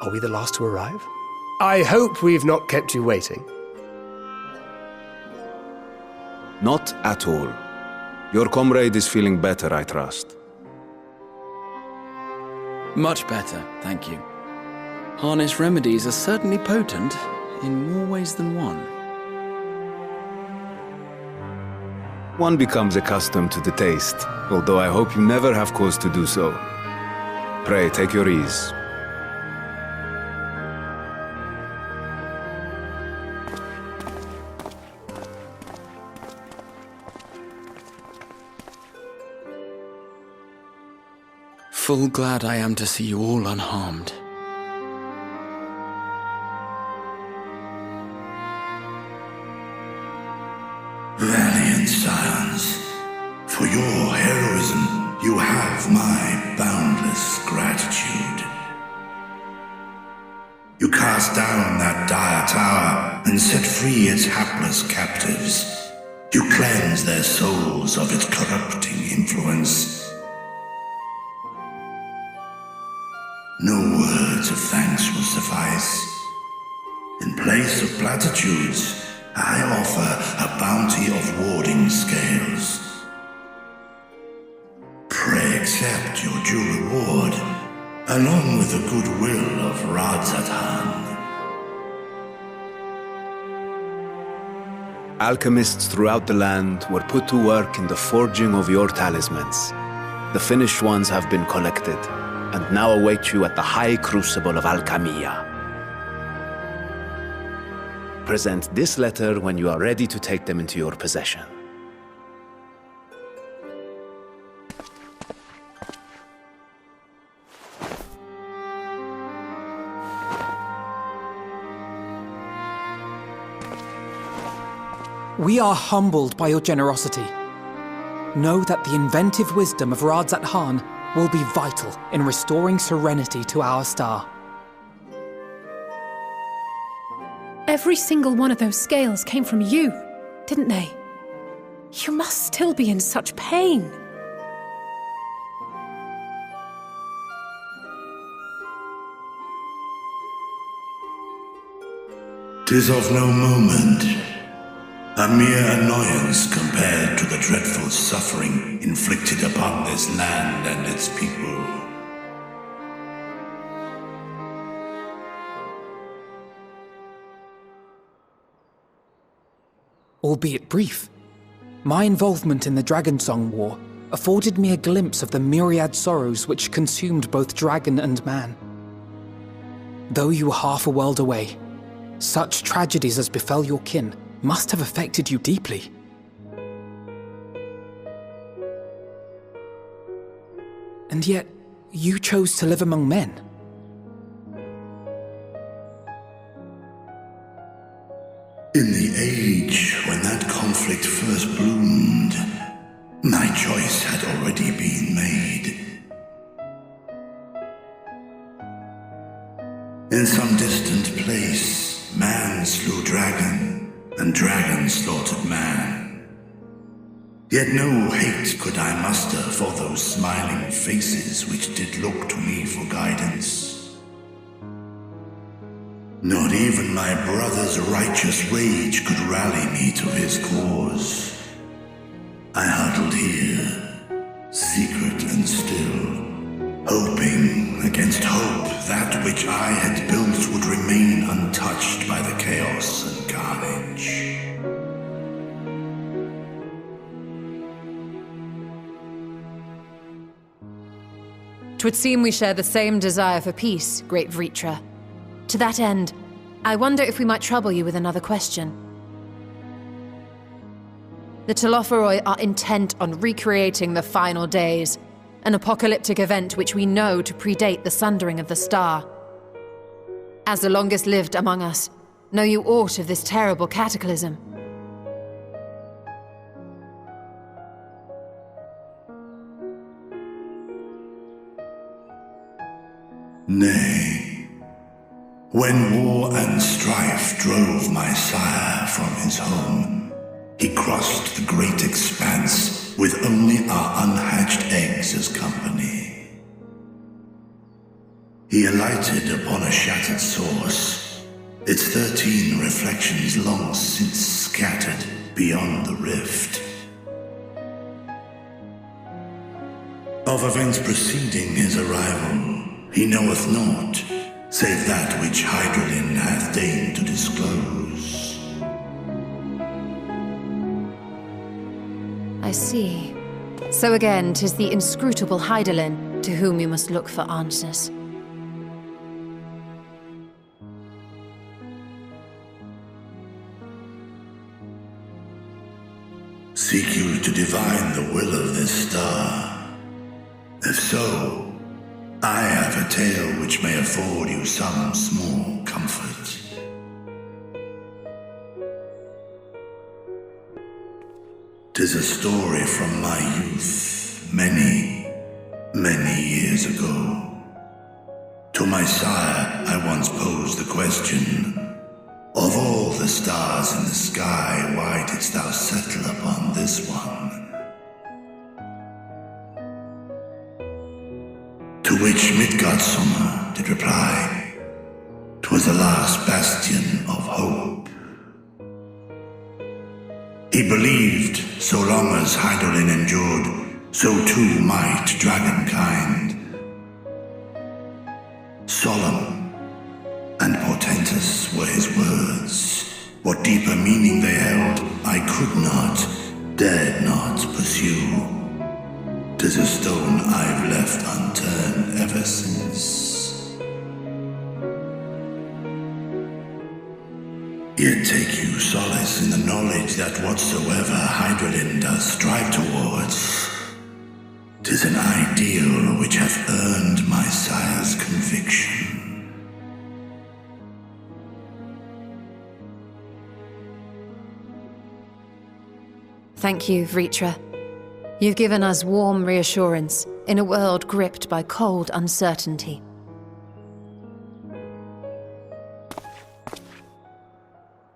Are we the last to arrive? I hope we've not kept you waiting. Not at all. Your comrade is feeling better, I trust. Much better, thank you. Harness remedies are certainly potent, in more ways than one. One becomes accustomed to the taste, although I hope you never have cause to do so. Pray, take your ease. Full glad I am to see you all unharmed. Valiant scions, for your heroism you have my boundless gratitude. You cast down that dire tower and set free its hapless captives. You cleanse their souls of its corrupting influence. No words of thanks will suffice. In place of platitudes, I offer a bounty of warding scales. Pray accept your due reward, along with the goodwill of Radzatan. Alchemists throughout the land were put to work in the forging of your talismans. The finished ones have been collected, and now await you at the High Crucible of Alchemia. Present this letter when you are ready to take them into your possession. We are humbled by your generosity. Know that the inventive wisdom of Radzatan will be vital in restoring serenity to our star. Every single one of those scales came from you, didn't they? You must still be in such pain. "'Tis of no moment. A mere annoyance compared to the dreadful suffering inflicted upon this land and its people. Albeit brief, my involvement in the Dragonsong War afforded me a glimpse of the myriad sorrows which consumed both dragon and man. Though you were half a world away, such tragedies as befell your kin must have affected you deeply. And yet, you chose to live among men. In the age when that conflict first bloomed, my choice had already been made. In some distant place, man slew dragon, and dragon slaughtered man. Yet no hate could I muster for those smiling faces which did look to me for guidance. Not even my brother's righteous rage could rally me to his cause. I huddled here, secret and still, hoping against hope that which I had built would remain untouched by the chaos and carnage. "'Twould seem we share the same desire for peace, great Vritra. To that end, I wonder if we might trouble you with another question. The Telophoroi are intent on recreating the final days, an apocalyptic event which we know to predate the sundering of the star. As the longest lived among us, know you aught of this terrible cataclysm? Nay. When war and strife drove my sire from his home, he crossed the great expanse with only our unhatched eggs as company. He alighted upon a shattered source, its 13 reflections long since scattered beyond the rift. Of events preceding his arrival, he knoweth naught, save that which Hydralin hath deigned to disclose. I see. So again, 'tis the inscrutable Hydralin to whom you must look for answers. Seek you to divine the will of this star? If so, I have a tale which may afford you some small comfort. 'Tis a story from my youth, many, many years ago. To my sire, I once posed the question, of all the stars in the sky, why didst thou settle upon this one? To which Midgardsummer did reply, 'twas the last bastion of hope. He believed so long as Hydralin endured, so too might dragonkind. Solemn and portentous were his words. What deeper meaning they held, I could not, dared not pursue. 'Tis a stone I've left unturned ever since. Yet take you solace in the knowledge that whatsoever Hydralin does strive towards, 'tis an ideal which hath earned my sire's conviction. Thank you, Vritra. You've given us warm reassurance in a world gripped by cold uncertainty.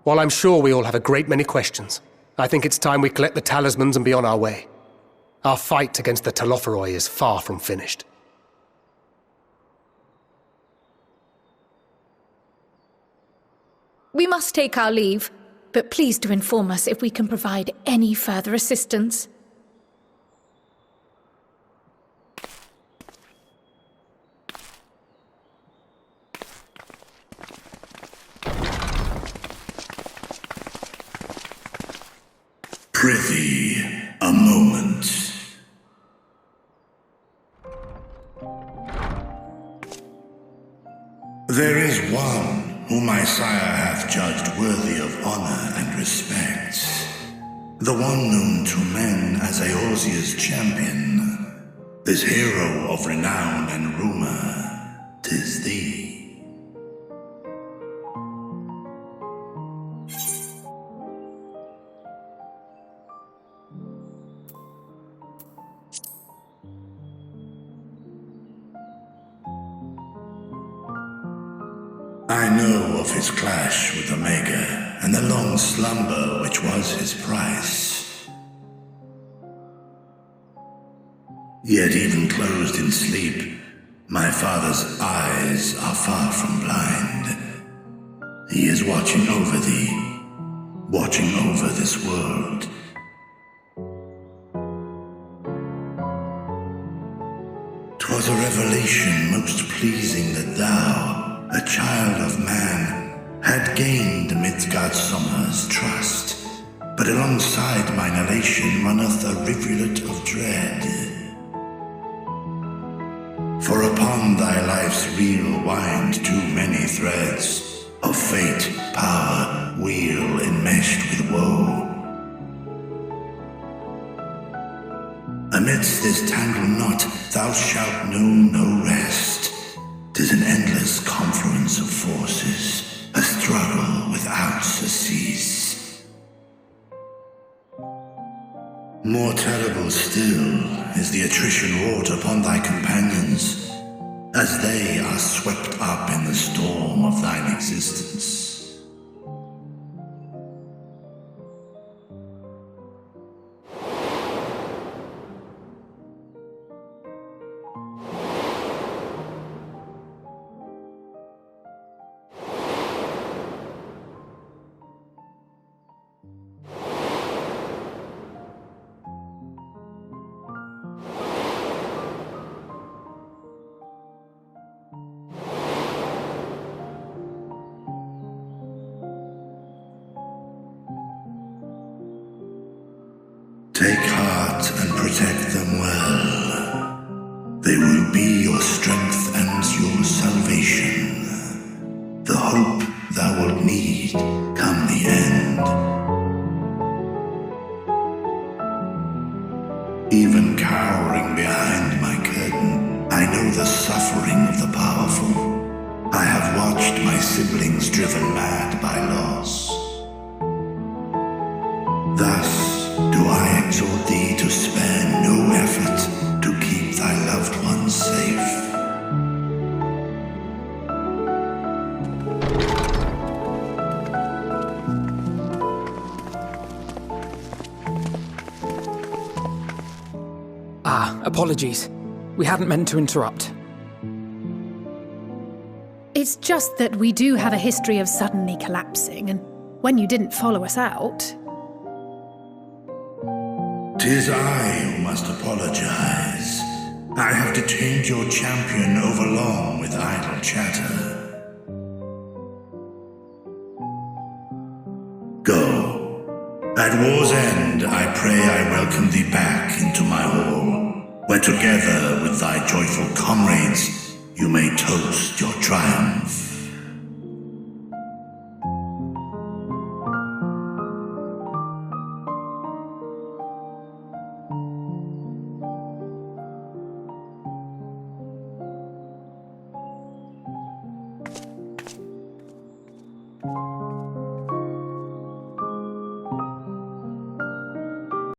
While I'm sure we all have a great many questions, I think it's time we collect the talismans and be on our way. Our fight against the Telophoroi is far from finished. We must take our leave, but please do inform us if we can provide any further assistance. Prithee, a moment. There is one whom my sire hath judged worthy of honor and respect. The one known to men as Eorzea's champion. This hero of renown and rumor, 'tis thee. I know of his clash with Omega, and the long slumber which was his price. Yet even closed in sleep, my father's eyes are far from blind. He is watching over thee, watching over this world. 'Twas a revelation most pleasing that thou, a child of man, had gained Midgardsummer's trust, but alongside mine elation runneth a rivulet of dread. For upon thy life's reel wind too many threads of fate, power, weal enmeshed with woe. Amidst this tangled knot thou shalt know no rest. 'Tis an endless confluence of forces, a struggle without surcease. More terrible still is the attrition wrought upon thy companions, as they are swept up in the storm of thine existence. Protect them well. They will be your strength and your salvation. The hope thou wilt need come the end. Even cowering behind my curtain, I know the suffering of the powerful. I have watched my siblings driven mad by loss. Thus do I exhort thee to spare no effort to keep thy loved ones safe. Apologies. We hadn't meant to interrupt. It's just that we do have a history of suddenly collapsing, and when you didn't follow us out... 'Tis I who must apologize. I have detained your champion overlong with idle chatter. Go. At war's end, I pray I welcome thee back into my hall, where together with thy joyful comrades you may toast your triumph.